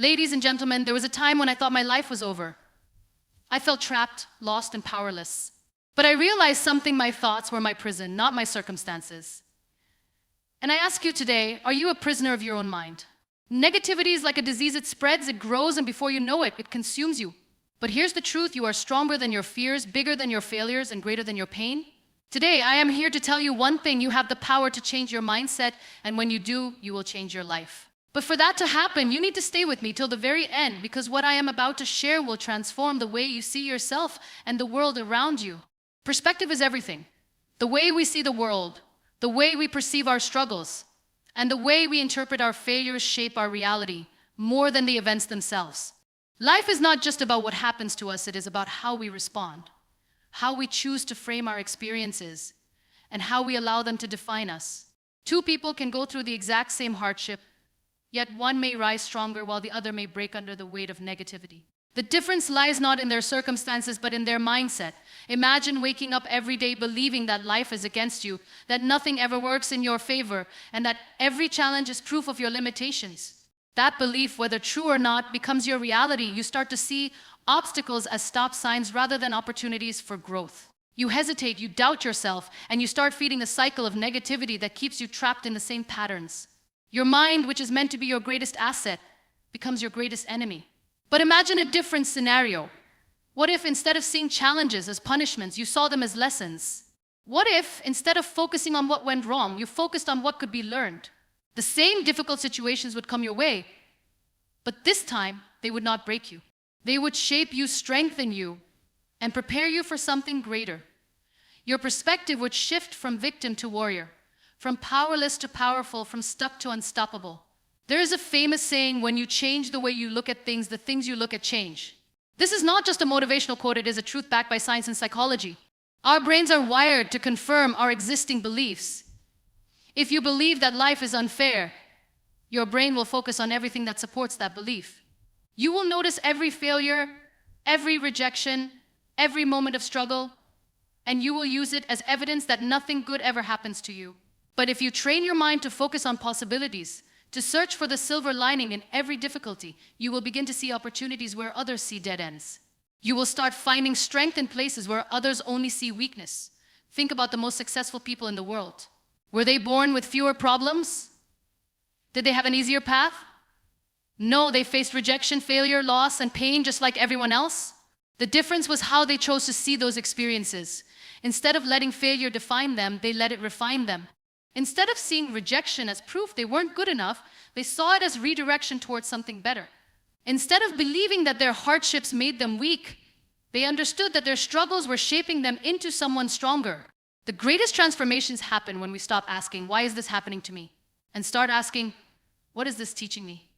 Ladies and gentlemen, there was a time when I thought my life was over. I felt trapped, lost, and powerless. But I realized something: my thoughts were my prison, not my circumstances. And I ask you today, are you a prisoner of your own mind? Negativity is like a disease. It spreads, it grows, and before you know it, it consumes you. But here's the truth: you are stronger than your fears, bigger than your failures, and greater than your pain. Today, I am here to tell you one thing: you have the power to change your mindset, and when you do, you will change your life. But for that to happen, you need to stay with me till the very end, because what I am about to share will transform the way you see yourself and the world around you. Perspective is everything. The way we see the world, the way we perceive our struggles, and the way we interpret our failures shape our reality more than the events themselves. Life is not just about what happens to us, it is about how we respond, how we choose to frame our experiences, and how we allow them to define us. Two people can go through the exact same hardship, yet one may rise stronger while the other may break under the weight of negativity. The difference lies not in their circumstances, but in their mindset. Imagine waking up every day believing that life is against you, that nothing ever works in your favor, and that every challenge is proof of your limitations. That belief, whether true or not, becomes your reality. You start to see obstacles as stop signs rather than opportunities for growth. You hesitate, you doubt yourself, and you start feeding the cycle of negativity that keeps you trapped in the same patterns. Your mind, which is meant to be your greatest asset, becomes your greatest enemy. But imagine a different scenario. What if instead of seeing challenges as punishments, you saw them as lessons? What if instead of focusing on what went wrong, you focused on what could be learned? The same difficult situations would come your way, but this time they would not break you. They would shape you, strengthen you, and prepare you for something greater. Your perspective would shift from victim to warrior, from powerless to powerful, from stuck to unstoppable. There is a famous saying: when you change the way you look at things, the things you look at change. This is not just a motivational quote, it is a truth backed by science and psychology. Our brains are wired to confirm our existing beliefs. If you believe that life is unfair, your brain will focus on everything that supports that belief. You will notice every failure, every rejection, every moment of struggle, and you will use it as evidence that nothing good ever happens to you. But if you train your mind to focus on possibilities, to search for the silver lining in every difficulty, you will begin to see opportunities where others see dead ends. You will start finding strength in places where others only see weakness. Think about the most successful people in the world. Were they born with fewer problems? Did they have an easier path? No, they faced rejection, failure, loss, and pain just like everyone else. The difference was how they chose to see those experiences. Instead of letting failure define them, they let it refine them. Instead of seeing rejection as proof they weren't good enough, they saw it as redirection towards something better. Instead of believing that their hardships made them weak, they understood that their struggles were shaping them into someone stronger. The greatest transformations happen when we stop asking, why is this happening to me? And start asking, what is this teaching me?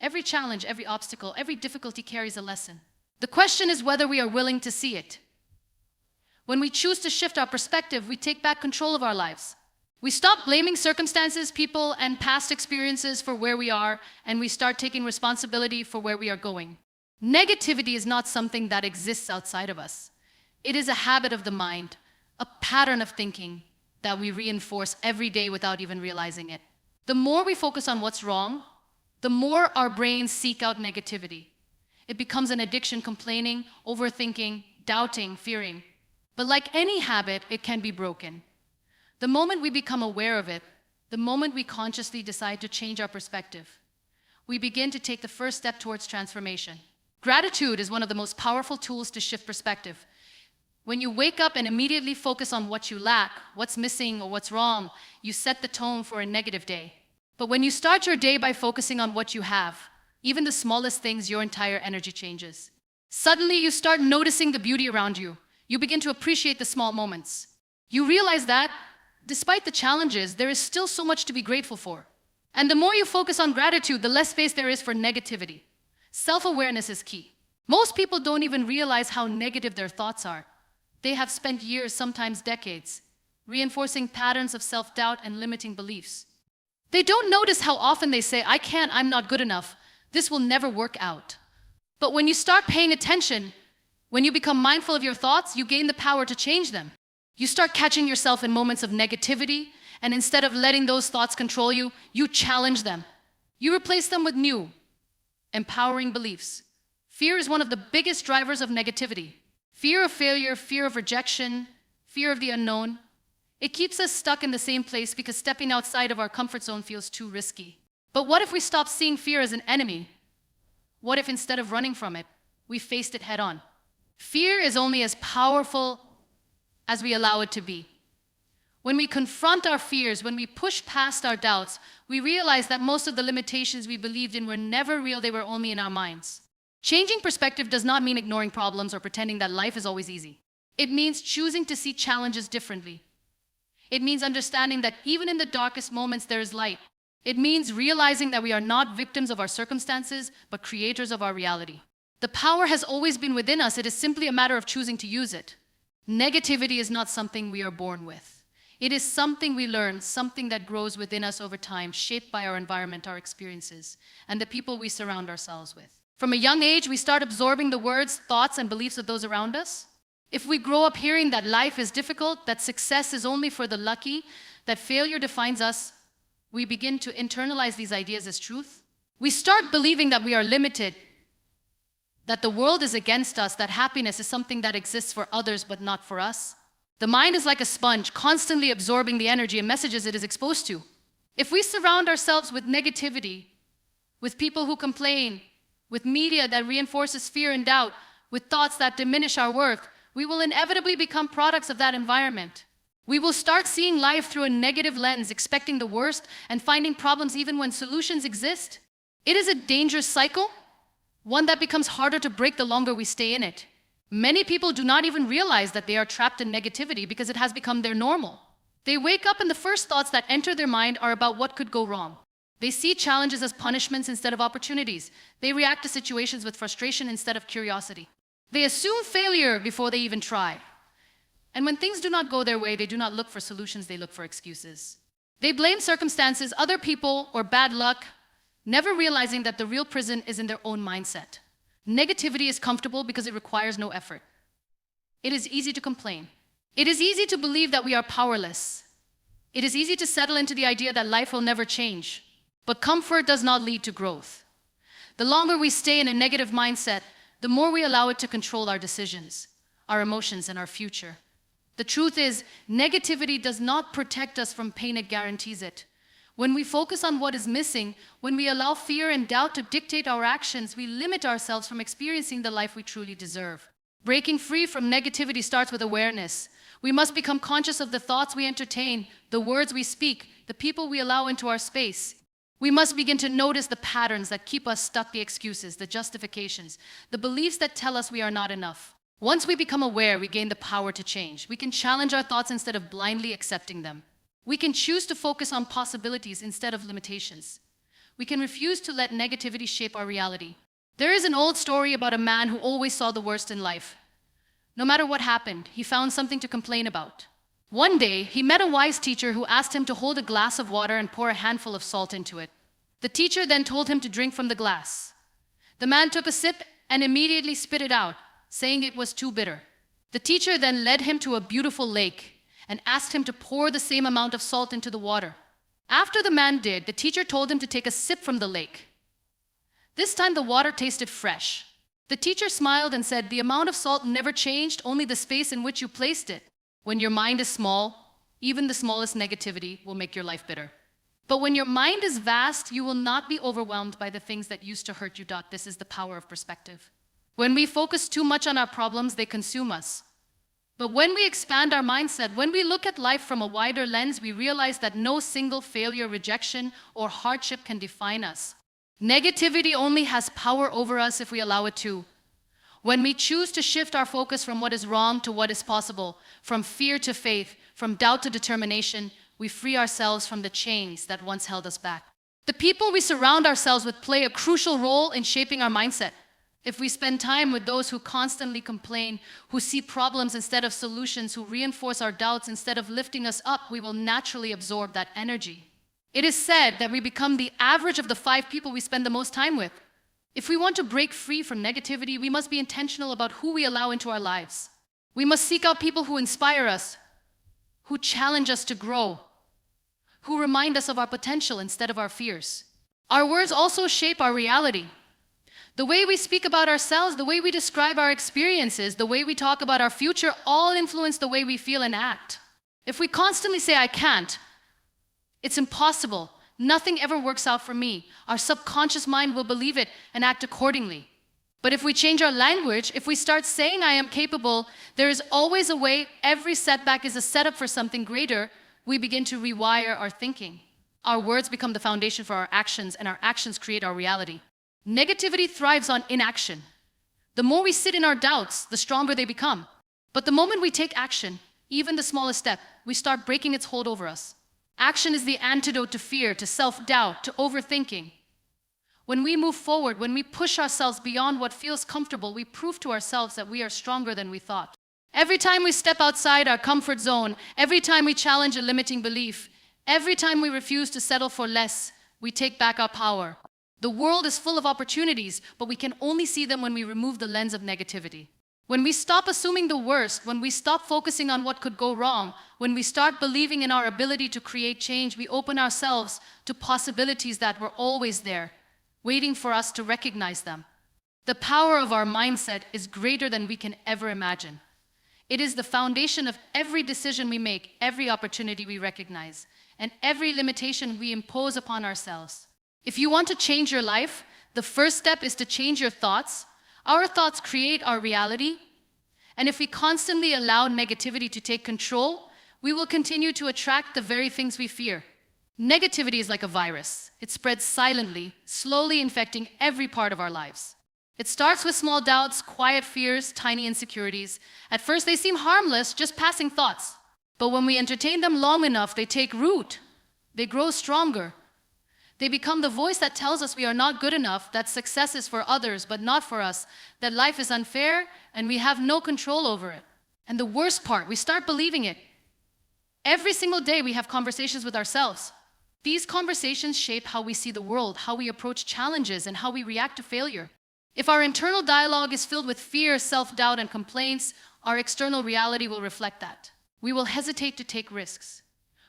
Every challenge, every obstacle, every difficulty carries a lesson. The question is whether we are willing to see it. When we choose to shift our perspective, we take back control of our lives. We stop blaming circumstances, people, and past experiences for where we are, and we start taking responsibility for where we are going. Negativity is not something that exists outside of us. It is a habit of the mind, a pattern of thinking that we reinforce every day without even realizing it. The more we focus on what's wrong, the more our brains seek out negativity. It becomes an addiction: complaining, overthinking, doubting, fearing. But like any habit, it can be broken. The moment we become aware of it, the moment we consciously decide to change our perspective, we begin to take the first step towards transformation. Gratitude is one of the most powerful tools to shift perspective. When you wake up and immediately focus on what you lack, what's missing, or what's wrong, you set the tone for a negative day. But when you start your day by focusing on what you have, even the smallest things, your entire energy changes. Suddenly, you start noticing the beauty around you. You begin to appreciate the small moments. You realize that, despite the challenges, there is still so much to be grateful for. And the more you focus on gratitude, the less space there is for negativity. Self-awareness is key. Most people don't even realize how negative their thoughts are. They have spent years, sometimes decades, reinforcing patterns of self-doubt and limiting beliefs. They don't notice how often they say, I can't, I'm not good enough, this will never work out. But when you start paying attention, when you become mindful of your thoughts, you gain the power to change them. You start catching yourself in moments of negativity, and instead of letting those thoughts control you, you challenge them. You replace them with new, Empowering beliefs. Fear is one of the biggest drivers of negativity. Fear of failure, fear of rejection, fear of the unknown. It keeps us stuck in the same place because stepping outside of our comfort zone feels too risky. But what if we stop seeing fear as an enemy? What if instead of running from it, we faced it head on? Fear is only as powerful as we allow it to be. When we confront our fears, when we push past our doubts, we realize that most of the limitations we believed in were never real, they were only in our minds. Changing perspective does not mean ignoring problems or pretending that life is always easy. It means choosing to see challenges differently. It means understanding that even in the darkest moments there is light. It means realizing that we are not victims of our circumstances, but creators of our reality. The power has always been within us. It is simply a matter of choosing to use it. Negativity is not something we are born with. It is something we learn, something that grows within us over time, shaped by our environment, our experiences, and the people we surround ourselves with. From a young age, we start absorbing the words, thoughts, and beliefs of those around us. If we grow up hearing that life is difficult, that success is only for the lucky, that failure defines us, we begin to internalize these ideas as truth. We start believing that we are limited, that the world is against us, that happiness is something that exists for others but not for us. The mind is like a sponge, constantly absorbing the energy and messages it is exposed to. If we surround ourselves with negativity, with people who complain, with media that reinforces fear and doubt, with thoughts that diminish our worth, we will inevitably become products of that environment. We will start seeing life through a negative lens, expecting the worst and finding problems even when solutions exist. It is a dangerous cycle, one that becomes harder to break the longer we stay in it. Many people do not even realize that they are trapped in negativity because it has become their normal. They wake up and the first thoughts that enter their mind are about what could go wrong. They see challenges as punishments instead of opportunities. They react to situations with frustration instead of curiosity. They assume failure before they even try. And when things do not go their way, they do not look for solutions, they look for excuses. They blame circumstances, other people, or bad luck, never realizing that the real prison is in their own mindset. Negativity is comfortable because it requires no effort. It is easy to complain. It is easy to believe that we are powerless. It is easy to settle into the idea that life will never change. But comfort does not lead to growth. The longer we stay in a negative mindset, the more we allow it to control our decisions, our emotions, and our future. The truth is, negativity does not protect us from pain, it guarantees it. When we focus on what is missing, when we allow fear and doubt to dictate our actions, we limit ourselves from experiencing the life we truly deserve. Breaking free from negativity starts with awareness. We must become conscious of the thoughts we entertain, the words we speak, the people we allow into our space. We must begin to notice the patterns that keep us stuck, the excuses, the justifications, the beliefs that tell us we are not enough. Once we become aware, we gain the power to change. We can challenge our thoughts instead of blindly accepting them. We can choose to focus on possibilities instead of limitations. We can refuse to let negativity shape our reality. There is an old story about a man who always saw the worst in life. No matter what happened, he found something to complain about. One day, he met a wise teacher who asked him to hold a glass of water and pour a handful of salt into it. The teacher then told him to drink from the glass. The man took a sip and immediately spit it out, saying it was too bitter. The teacher then led him to a beautiful lake and asked him to pour the same amount of salt into the water. After the man did, the teacher told him to take a sip from the lake. This time the water tasted fresh. The teacher smiled and said, "The amount of salt never changed, only the space in which you placed it. When your mind is small, even the smallest negativity will make your life bitter. But when your mind is vast, you will not be overwhelmed by the things that used to hurt you. This is the power of perspective. When we focus too much on our problems, they consume us. But when we expand our mindset, when we look at life from a wider lens, we realize that no single failure, rejection, or hardship can define us. Negativity only has power over us if we allow it to. When we choose to shift our focus from what is wrong to what is possible, from fear to faith, from doubt to determination, we free ourselves from the chains that once held us back. The people we surround ourselves with play a crucial role in shaping our mindset. If we spend time with those who constantly complain, who see problems instead of solutions, who reinforce our doubts instead of lifting us up, we will naturally absorb that energy. It is said that we become the average of the 5 people we spend the most time with. If we want to break free from negativity, we must be intentional about who we allow into our lives. We must seek out people who inspire us, who challenge us to grow, who remind us of our potential instead of our fears. Our words also shape our reality. The way we speak about ourselves, the way we describe our experiences, the way we talk about our future, all influence the way we feel and act. If we constantly say, I can't, it's impossible, nothing ever works out for me, our subconscious mind will believe it and act accordingly. But if we change our language, if we start saying I am capable, there is always a way, every setback is a setup for something greater, we begin to rewire our thinking. Our words become the foundation for our actions, and our actions create our reality. Negativity thrives on inaction. The more we sit in our doubts, the stronger they become. But the moment we take action, even the smallest step, we start breaking its hold over us. Action is the antidote to fear, to self-doubt, to overthinking. When we move forward, when we push ourselves beyond what feels comfortable, we prove to ourselves that we are stronger than we thought. Every time we step outside our comfort zone, every time we challenge a limiting belief, every time we refuse to settle for less, we take back our power. The world is full of opportunities, but we can only see them when we remove the lens of negativity. When we stop assuming the worst, when we stop focusing on what could go wrong, when we start believing in our ability to create change, we open ourselves to possibilities that were always there, waiting for us to recognize them. The power of our mindset is greater than we can ever imagine. It is the foundation of every decision we make, every opportunity we recognize, and every limitation we impose upon ourselves. If you want to change your life, the first step is to change your thoughts. Our thoughts create our reality. And if we constantly allow negativity to take control, we will continue to attract the very things we fear. Negativity is like a virus. It spreads silently, slowly infecting every part of our lives. It starts with small doubts, quiet fears, tiny insecurities. At first, they seem harmless, just passing thoughts. But when we entertain them long enough, they take root. They grow stronger. They become the voice that tells us we are not good enough, that success is for others but not for us, that life is unfair and we have no control over it. And the worst part, we start believing it. Every single day we have conversations with ourselves. These conversations shape how we see the world, how we approach challenges, and how we react to failure. If our internal dialogue is filled with fear, self-doubt, and complaints, our external reality will reflect that. We will hesitate to take risks.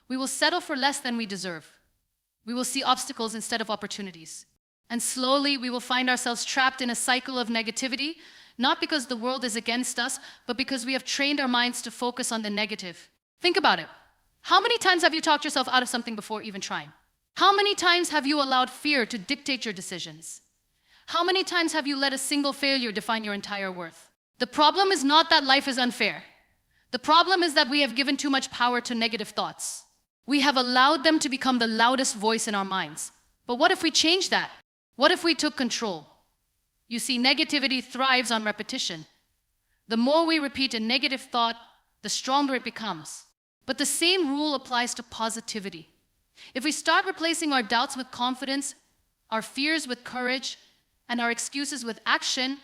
We will settle for less than we deserve. We will see obstacles instead of opportunities. And slowly, we will find ourselves trapped in a cycle of negativity, not because the world is against us, but because we have trained our minds to focus on the negative. Think about it. How many times have you talked yourself out of something before even trying? How many times have you allowed fear to dictate your decisions? How many times have you let a single failure define your entire worth? The problem is not that life is unfair. The problem is that we have given too much power to negative thoughts. We have allowed them to become the loudest voice in our minds. But what if we change that? What if we took control? You see, negativity thrives on repetition. The more we repeat a negative thought, the stronger it becomes. But the same rule applies to positivity. If we start replacing our doubts with confidence, our fears with courage, and our excuses with action,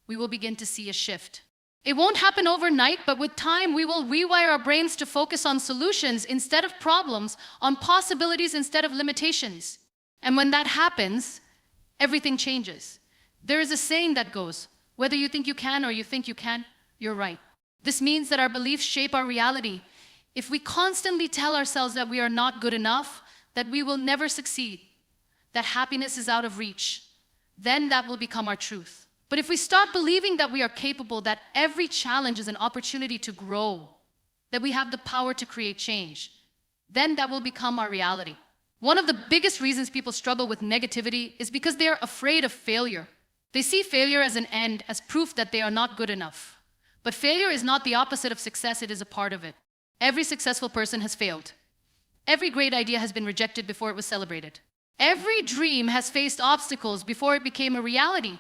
we will begin to see a shift. It won't happen overnight, but with time, we will rewire our brains to focus on solutions instead of problems, on possibilities instead of limitations. And when that happens, everything changes. There is a saying that goes, whether you think you can or you think you can, you're right. This means that our beliefs shape our reality. If we constantly tell ourselves that we are not good enough, that we will never succeed, that happiness is out of reach, then that will become our truth. But if we start believing that we are capable, that every challenge is an opportunity to grow, that we have the power to create change, then that will become our reality. One of the biggest reasons people struggle with negativity is because they are afraid of failure. They see failure as an end, as proof that they are not good enough. But failure is not the opposite of success, it is a part of it. Every successful person has failed. Every great idea has been rejected before it was celebrated. Every dream has faced obstacles before it became a reality.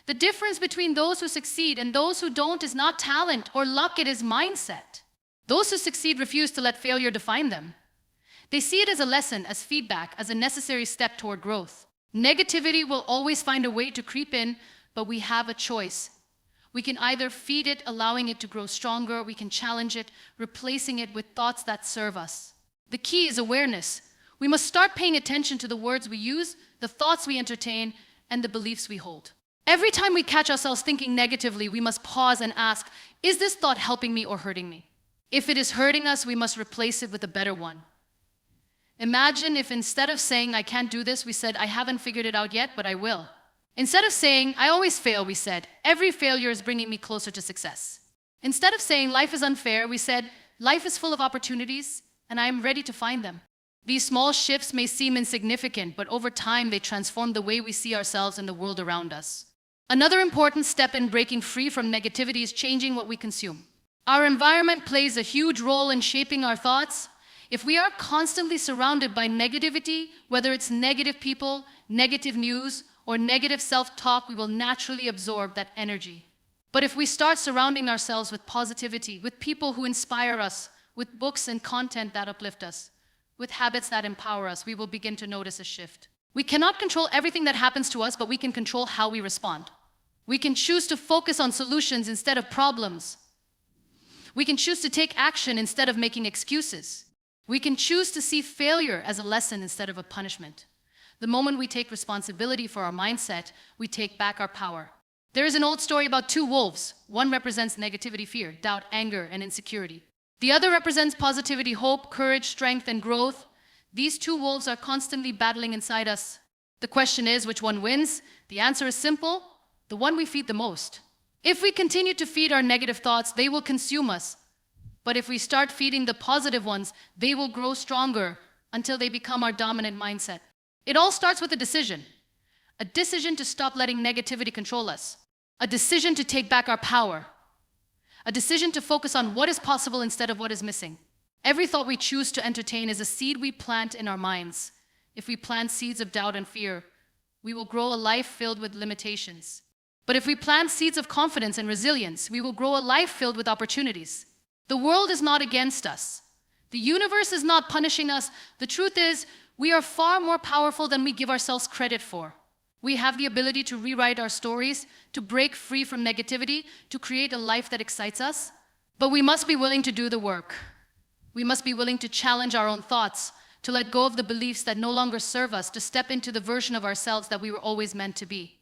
The difference between those who succeed and those who don't is not talent or luck, it is mindset. Those who succeed refuse to let failure define them. They see it as a lesson, as feedback, as a necessary step toward growth. Negativity will always find a way to creep in, but we have a choice. We can either feed it, allowing it to grow stronger, we can challenge it, replacing it with thoughts that serve us. The key is awareness. We must start paying attention to the words we use, the thoughts we entertain, and the beliefs we hold. Every time we catch ourselves thinking negatively, we must pause and ask, is this thought helping me or hurting me? If it is hurting us, we must replace it with a better one. Imagine if instead of saying, I can't do this, we said, I haven't figured it out yet, but I will. Instead of saying, I always fail, we said, every failure is bringing me closer to success. Instead of saying, life is unfair, we said, life is full of opportunities, and I am ready to find them. These small shifts may seem insignificant, but over time they transform the way we see ourselves and the world around us. Another important step in breaking free from negativity is changing what we consume. Our environment plays a huge role in shaping our thoughts. If we are constantly surrounded by negativity, whether it's negative people, negative news, or negative self-talk, we will naturally absorb that energy. But if we start surrounding ourselves with positivity, with people who inspire us, with books and content that uplift us, with habits that empower us, we will begin to notice a shift. We cannot control everything that happens to us, but we can control how we respond. We can choose to focus on solutions instead of problems. We can choose to take action instead of making excuses. We can choose to see failure as a lesson instead of a punishment. The moment we take responsibility for our mindset, we take back our power. There is an old story about two wolves. One represents negativity, fear, doubt, anger, and insecurity. The other represents positivity, hope, courage, strength, and growth. These two wolves are constantly battling inside us. The question is, which one wins? The answer is simple: the one we feed the most. If we continue to feed our negative thoughts, they will consume us. But if we start feeding the positive ones, they will grow stronger until they become our dominant mindset. It all starts with a decision to stop letting negativity control us, a decision to take back our power, a decision to focus on what is possible instead of what is missing. Every thought we choose to entertain is a seed we plant in our minds. If we plant seeds of doubt and fear, we will grow a life filled with limitations. But if we plant seeds of confidence and resilience, we will grow a life filled with opportunities. The world is not against us. The universe is not punishing us. The truth is, we are far more powerful than we give ourselves credit for. We have the ability to rewrite our stories, to break free from negativity, to create a life that excites us. But we must be willing to do the work. We must be willing to challenge our own thoughts, to let go of the beliefs that no longer serve us, to step into the version of ourselves that we were always meant to be.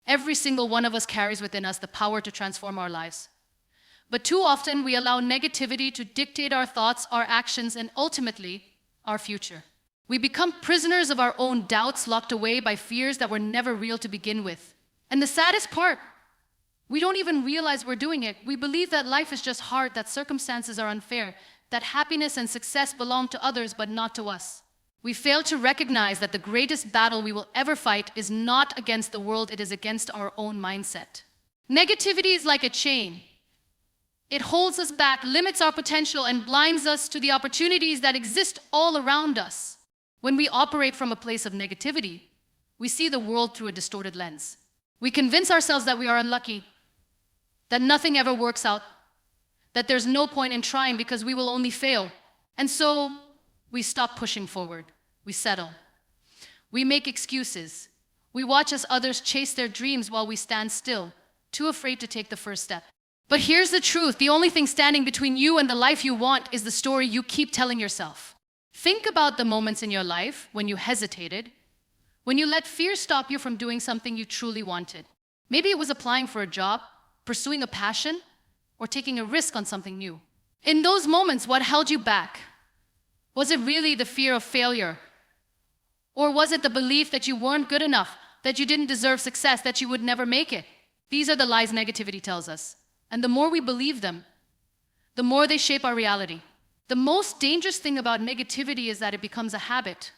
Every single one of us carries within us the power to transform our lives. But too often we allow negativity to dictate our thoughts, our actions, and ultimately, our future. We become prisoners of our own doubts, locked away by fears that were never real to begin with. And the saddest part, we don't even realize we're doing it. We believe that life is just hard, that circumstances are unfair, that happiness and success belong to others but not to us. We fail to recognize that the greatest battle we will ever fight is not against the world, it is against our own mindset. Negativity is like a chain. It holds us back, limits our potential, and blinds us to the opportunities that exist all around us. When we operate from a place of negativity, we see the world through a distorted lens. We convince ourselves that we are unlucky, that nothing ever works out, that there's no point in trying because we will only fail. And so we stop pushing forward. We settle. We make excuses. We watch as others chase their dreams while we stand still, too afraid to take the first step. But here's the truth. The only thing standing between you and the life you want is the story you keep telling yourself. Think about the moments in your life when you hesitated, when you let fear stop you from doing something you truly wanted. Maybe it was applying for a job, pursuing a passion, or taking a risk on something new. In those moments, what held you back? Was it really the fear of failure? Or was it the belief that you weren't good enough, that you didn't deserve success, that you would never make it? These are the lies negativity tells us. And the more we believe them, the more they shape our reality. The most dangerous thing about negativity is that it becomes a habit.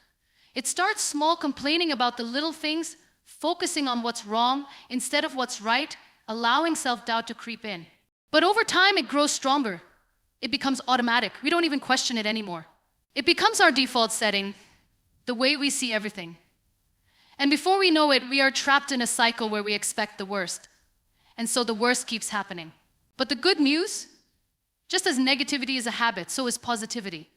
It starts small, complaining about the little things, focusing on what's wrong instead of what's right, allowing self-doubt to creep in. But over time, it grows stronger. It becomes automatic. We don't even question it anymore. It becomes our default setting, the way we see everything. And before we know it, we are trapped in a cycle where we expect the worst. And so the worst keeps happening. But the good news, just as negativity is a habit, so is positivity.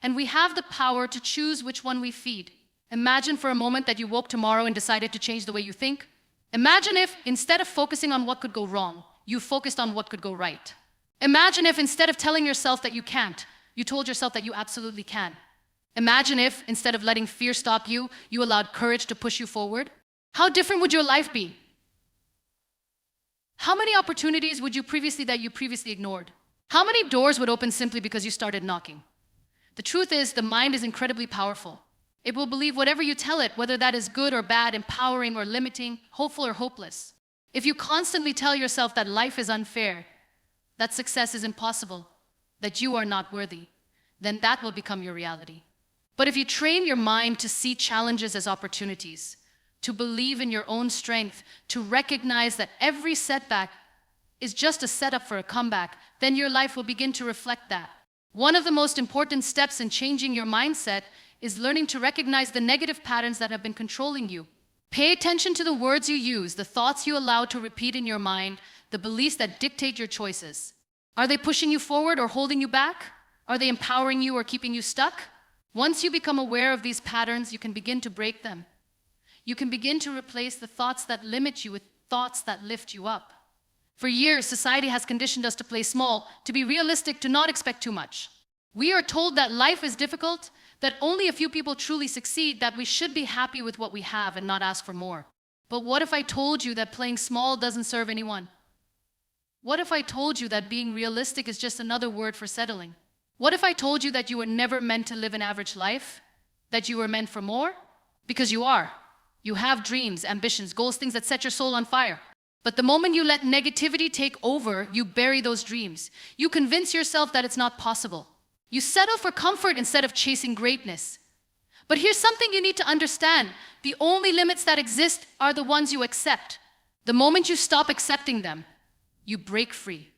And we have the power to choose which one we feed. Imagine for a moment that you woke tomorrow and decided to change the way you think. Imagine if, instead of focusing on what could go wrong, you focused on what could go right. Imagine if, instead of telling yourself that you can't, you told yourself that you absolutely can. Imagine if, instead of letting fear stop you, you allowed courage to push you forward. How different would your life be? How many opportunities would you previously ignored? How many doors would open simply because you started knocking? The truth is, the mind is incredibly powerful. It will believe whatever you tell it, whether that is good or bad, empowering or limiting, hopeful or hopeless. If you constantly tell yourself that life is unfair, that success is impossible, that you are not worthy, then that will become your reality. But if you train your mind to see challenges as opportunities, to believe in your own strength, to recognize that every setback is just a setup for a comeback, then your life will begin to reflect that. One of the most important steps in changing your mindset is learning to recognize the negative patterns that have been controlling you. Pay attention to the words you use, the thoughts you allow to repeat in your mind, the beliefs that dictate your choices. Are they pushing you forward or holding you back? Are they empowering you or keeping you stuck? Once you become aware of these patterns, you can begin to break them. You can begin to replace the thoughts that limit you with thoughts that lift you up. For years, society has conditioned us to play small, to be realistic, to not expect too much. We are told that life is difficult, that only a few people truly succeed, that we should be happy with what we have and not ask for more. But what if I told you that playing small doesn't serve anyone? What if I told you that being realistic is just another word for settling? What if I told you that you were never meant to live an average life? That you were meant for more? Because you are. You have dreams, ambitions, goals, things that set your soul on fire. But the moment you let negativity take over, you bury those dreams. You convince yourself that it's not possible. You settle for comfort instead of chasing greatness. But here's something you need to understand. The only limits that exist are the ones you accept. The moment you stop accepting them, you break free.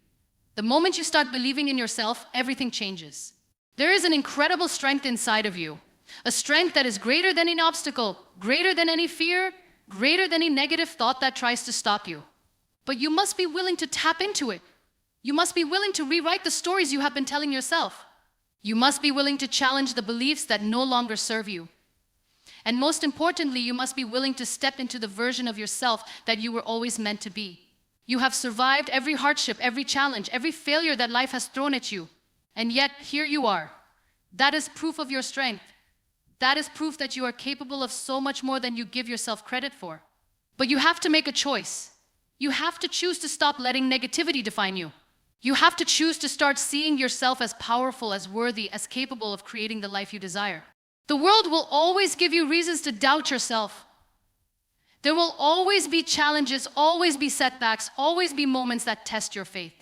The moment you start believing in yourself, everything changes. There is an incredible strength inside of you. A strength that is greater than any obstacle, greater than any fear, greater than any negative thought that tries to stop you. But you must be willing to tap into it. You must be willing to rewrite the stories you have been telling yourself. You must be willing to challenge the beliefs that no longer serve you. And most importantly, you must be willing to step into the version of yourself that you were always meant to be. You have survived every hardship, every challenge, every failure that life has thrown at you. And yet, here you are. That is proof of your strength. That is proof that you are capable of so much more than you give yourself credit for. But you have to make a choice. You have to choose to stop letting negativity define you. You have to choose to start seeing yourself as powerful, as worthy, as capable of creating the life you desire. The world will always give you reasons to doubt yourself. There will always be challenges, always be setbacks, always be moments that test your faith.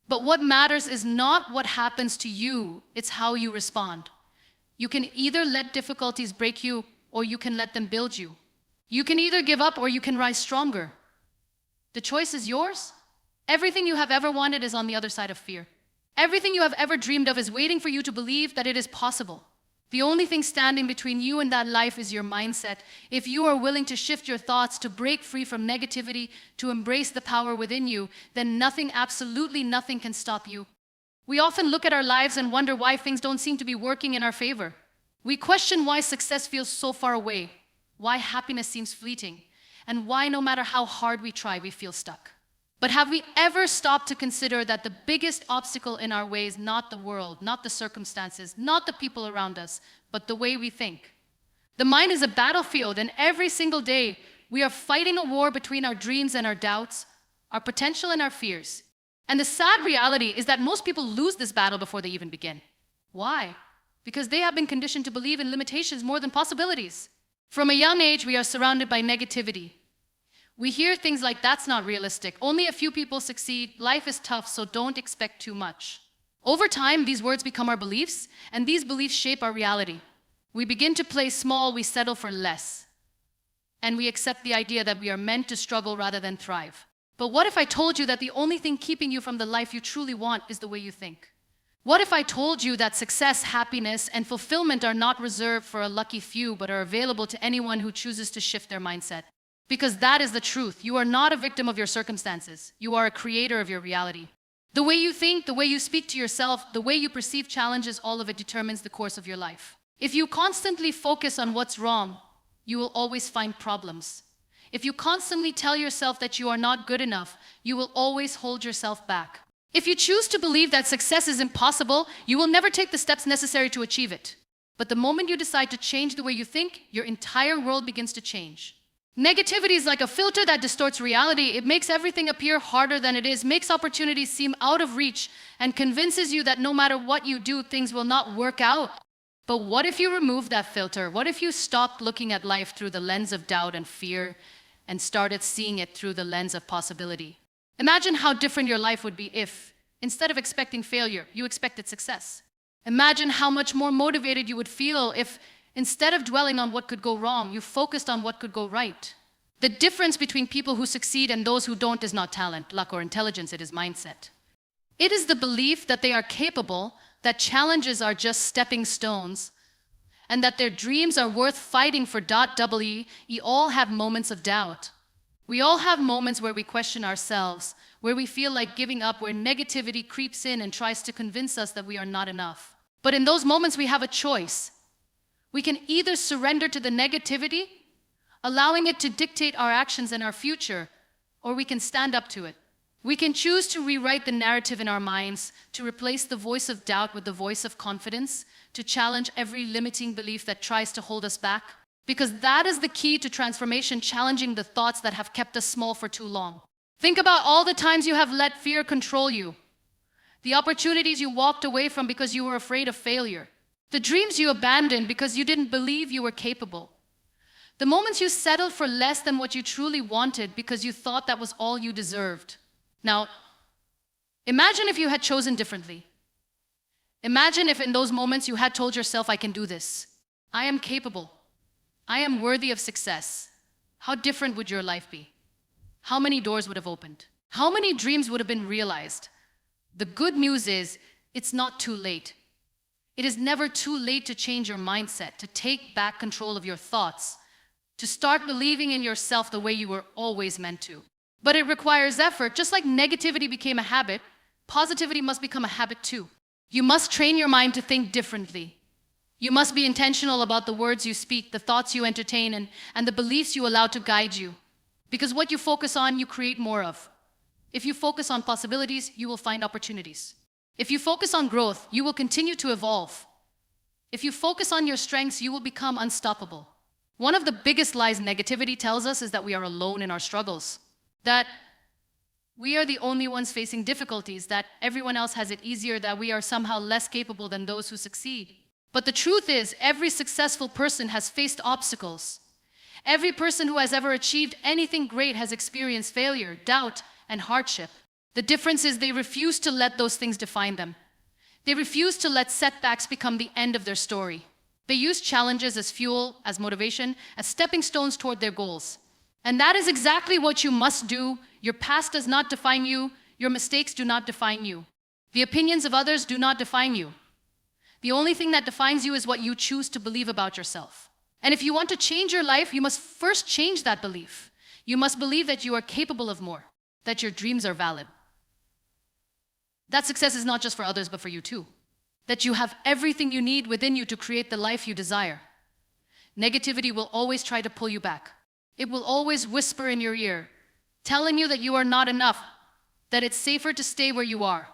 But what matters is not what happens to you, it's how you respond. You can either let difficulties break you, or you can let them build you. You can either give up or you can rise stronger. The choice is yours. Everything you have ever wanted is on the other side of fear. Everything you have ever dreamed of is waiting for you to believe that it is possible. The only thing standing between you and that life is your mindset. If you are willing to shift your thoughts, to break free from negativity, to embrace the power within you, then nothing, absolutely nothing can stop you. We often look at our lives and wonder why things don't seem to be working in our favor. We question why success feels so far away, why happiness seems fleeting, and why no matter how hard we try, we feel stuck. But have we ever stopped to consider that the biggest obstacle in our way is not the world, not the circumstances, not the people around us, but the way we think? The mind is a battlefield, and every single day we are fighting a war between our dreams and our doubts, our potential and our fears. And the sad reality is that most people lose this battle before they even begin. Why? Because they have been conditioned to believe in limitations more than possibilities. From a young age, we are surrounded by negativity. We hear things like, that's not realistic, only a few people succeed, life is tough, so don't expect too much. Over time, these words become our beliefs, and these beliefs shape our reality. We begin to play small, we settle for less. And we accept the idea that we are meant to struggle rather than thrive. But what if I told you that the only thing keeping you from the life you truly want is the way you think? What if I told you that success, happiness, and fulfillment are not reserved for a lucky few, but are available to anyone who chooses to shift their mindset? Because that is the truth. You are not a victim of your circumstances. You are a creator of your reality. The way you think, the way you speak to yourself, the way you perceive challenges, all of it determines the course of your life. If you constantly focus on what's wrong, you will always find problems. If you constantly tell yourself that you are not good enough, you will always hold yourself back. If you choose to believe that success is impossible, you will never take the steps necessary to achieve it. But the moment you decide to change the way you think, your entire world begins to change. Negativity is like a filter that distorts reality. It makes everything appear harder than it is, makes opportunities seem out of reach, and convinces you that no matter what you do, things will not work out. But what if you remove that filter? What if you stopped looking at life through the lens of doubt and fear and started seeing it through the lens of possibility? Imagine how different your life would be if, instead of expecting failure, you expected success. Imagine how much more motivated you would feel if, instead of dwelling on what could go wrong, you focused on what could go right. The difference between people who succeed and those who don't is not talent, luck, or intelligence, it is mindset. It is the belief that they are capable, that challenges are just stepping stones, and that their dreams are worth fighting for. We all have moments of doubt. We all have moments where we question ourselves, where we feel like giving up, where negativity creeps in and tries to convince us that we are not enough. But in those moments, we have a choice. We can either surrender to the negativity, allowing it to dictate our actions and our future, or we can stand up to it. We can choose to rewrite the narrative in our minds, to replace the voice of doubt with the voice of confidence, to challenge every limiting belief that tries to hold us back. Because that is the key to transformation, challenging the thoughts that have kept us small for too long. Think about all the times you have let fear control you, the opportunities you walked away from because you were afraid of failure, the dreams you abandoned because you didn't believe you were capable, the moments you settled for less than what you truly wanted because you thought that was all you deserved. Now, imagine if you had chosen differently. Imagine if in those moments you had told yourself, I can do this. I am capable. I am worthy of success. How different would your life be? How many doors would have opened? How many dreams would have been realized? The good news is, it's not too late. It is never too late to change your mindset, to take back control of your thoughts, to start believing in yourself the way you were always meant to. But it requires effort. Just like negativity became a habit, positivity must become a habit too. You must train your mind to think differently. You must be intentional about the words you speak, the thoughts you entertain, and the beliefs you allow to guide you. Because what you focus on, you create more of. If you focus on possibilities, you will find opportunities. If you focus on growth, you will continue to evolve. If you focus on your strengths, you will become unstoppable. One of the biggest lies negativity tells us is that we are alone in our struggles. That we are the only ones facing difficulties, that everyone else has it easier, that we are somehow less capable than those who succeed. But the truth is, every successful person has faced obstacles. Every person who has ever achieved anything great has experienced failure, doubt, and hardship. The difference is they refuse to let those things define them. They refuse to let setbacks become the end of their story. They use challenges as fuel, as motivation, as stepping stones toward their goals. And that is exactly what you must do. Your past does not define you. Your mistakes do not define you. The opinions of others do not define you. The only thing that defines you is what you choose to believe about yourself. And if you want to change your life, you must first change that belief. You must believe that you are capable of more, that your dreams are valid. That success is not just for others, but for you too. That you have everything you need within you to create the life you desire. Negativity will always try to pull you back. It will always whisper in your ear, telling you that you are not enough, that it's safer to stay where you are,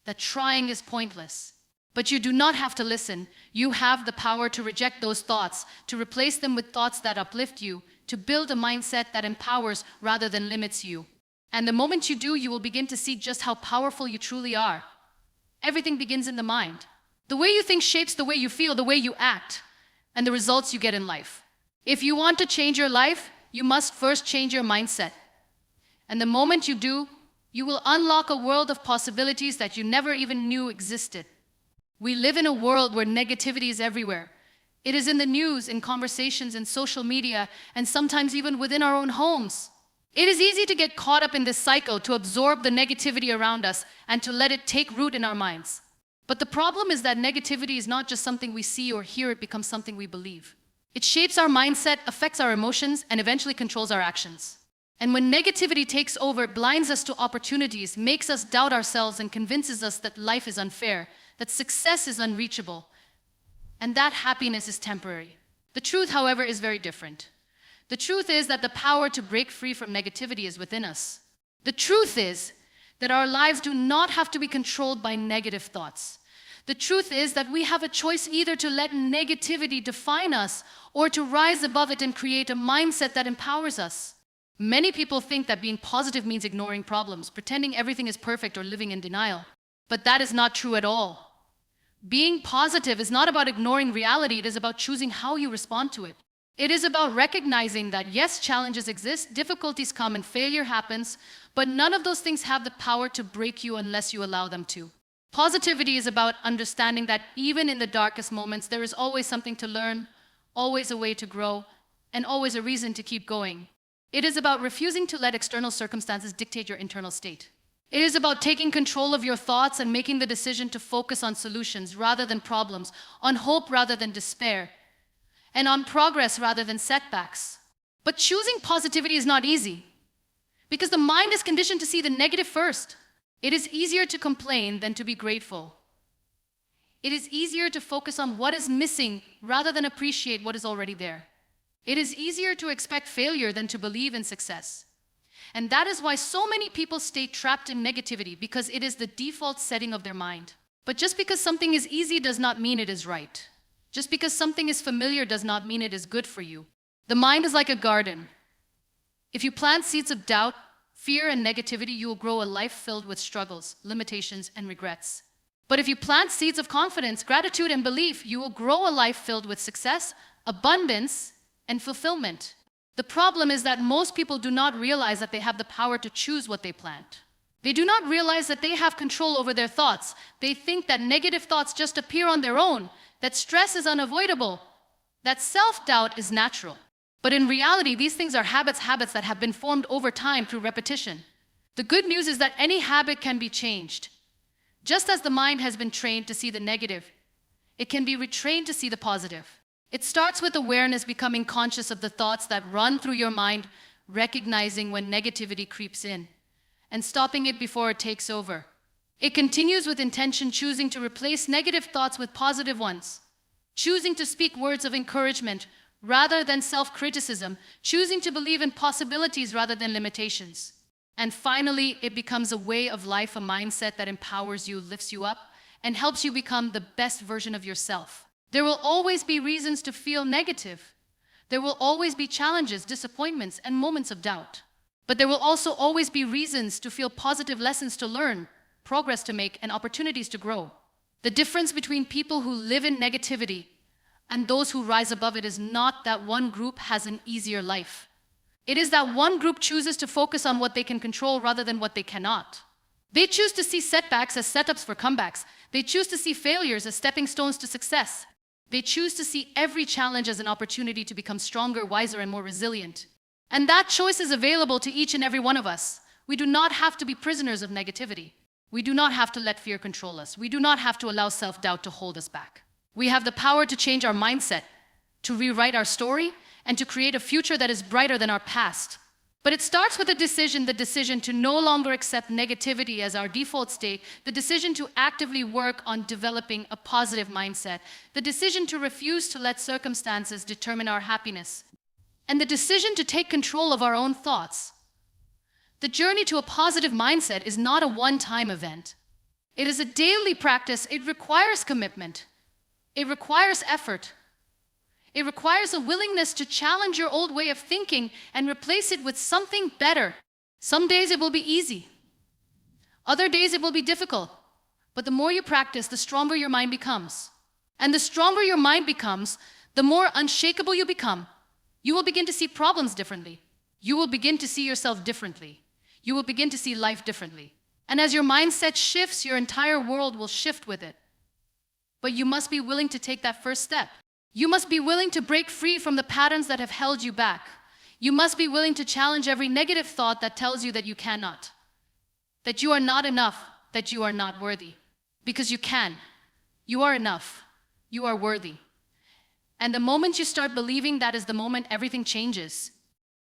that trying is pointless. But you do not have to listen. You have the power to reject those thoughts, to replace them with thoughts that uplift you, to build a mindset that empowers rather than limits you. And the moment you do, you will begin to see just how powerful you truly are. Everything begins in the mind. The way you think shapes the way you feel, the way you act, and the results you get in life. If you want to change your life, you must first change your mindset. And the moment you do, you will unlock a world of possibilities that you never even knew existed. We live in a world where negativity is everywhere. It is in the news, in conversations, in social media, and sometimes even within our own homes. It is easy to get caught up in this cycle, to absorb the negativity around us, and to let it take root in our minds. But the problem is that negativity is not just something we see or hear, it becomes something we believe. It shapes our mindset, affects our emotions, and eventually controls our actions. And when negativity takes over, it blinds us to opportunities, makes us doubt ourselves, and convinces us that life is unfair, that success is unreachable, and that happiness is temporary. The truth, however, is very different. The truth is that the power to break free from negativity is within us. The truth is that our lives do not have to be controlled by negative thoughts. The truth is that we have a choice either to let negativity define us or to rise above it and create a mindset that empowers us. Many people think that being positive means ignoring problems, pretending everything is perfect or living in denial. But that is not true at all. Being positive is not about ignoring reality, it is about choosing how you respond to it. It is about recognizing that yes, challenges exist, difficulties come, and failure happens, but none of those things have the power to break you unless you allow them to. Positivity is about understanding that even in the darkest moments, there is always something to learn, always a way to grow, and always a reason to keep going. It is about refusing to let external circumstances dictate your internal state. It is about taking control of your thoughts and making the decision to focus on solutions rather than problems, on hope rather than despair, and on progress rather than setbacks. But choosing positivity is not easy, because the mind is conditioned to see the negative first. It is easier to complain than to be grateful. It is easier to focus on what is missing rather than appreciate what is already there. It is easier to expect failure than to believe in success. And that is why so many people stay trapped in negativity, because it is the default setting of their mind. But just because something is easy does not mean it is right. Just because something is familiar does not mean it is good for you. The mind is like a garden. If you plant seeds of doubt, fear, and negativity, you will grow a life filled with struggles, limitations, and regrets. But if you plant seeds of confidence, gratitude, and belief, you will grow a life filled with success, abundance, and fulfillment. The problem is that most people do not realize that they have the power to choose what they plant. They do not realize that they have control over their thoughts. They think that negative thoughts just appear on their own, that stress is unavoidable, that self-doubt is natural. But in reality, these things are habits that have been formed over time through repetition. The good news is that any habit can be changed. Just as the mind has been trained to see the negative, it can be retrained to see the positive. It starts with awareness, becoming conscious of the thoughts that run through your mind, recognizing when negativity creeps in, and stopping it before it takes over. It continues with intention, choosing to replace negative thoughts with positive ones, choosing to speak words of encouragement rather than self-criticism, choosing to believe in possibilities rather than limitations. And finally, it becomes a way of life, a mindset that empowers you, lifts you up, and helps you become the best version of yourself. There will always be reasons to feel negative. There will always be challenges, disappointments, and moments of doubt. But there will also always be reasons to feel positive, lessons to learn, progress to make, and opportunities to grow. The difference between people who live in negativity and those who rise above it is not that one group has an easier life. It is that one group chooses to focus on what they can control rather than what they cannot. They choose to see setbacks as setups for comebacks. They choose to see failures as stepping stones to success. They choose to see every challenge as an opportunity to become stronger, wiser, and more resilient. And that choice is available to each and every one of us. We do not have to be prisoners of negativity. We do not have to let fear control us. We do not have to allow self-doubt to hold us back. We have the power to change our mindset, to rewrite our story, and to create a future that is brighter than our past. But it starts with a decision, the decision to no longer accept negativity as our default state, the decision to actively work on developing a positive mindset, the decision to refuse to let circumstances determine our happiness, and the decision to take control of our own thoughts. The journey to a positive mindset is not a one-time event. It is a daily practice. It requires commitment. It requires effort. It requires a willingness to challenge your old way of thinking and replace it with something better. Some days it will be easy. Other days it will be difficult. But the more you practice, the stronger your mind becomes. And the stronger your mind becomes, the more unshakable you become. You will begin to see problems differently. You will begin to see yourself differently. You will begin to see life differently. And as your mindset shifts, your entire world will shift with it. But you must be willing to take that first step. You must be willing to break free from the patterns that have held you back. You must be willing to challenge every negative thought that tells you that you cannot, that you are not enough, that you are not worthy. Because you can. You are enough. You are worthy. And the moment you start believing that is the moment everything changes.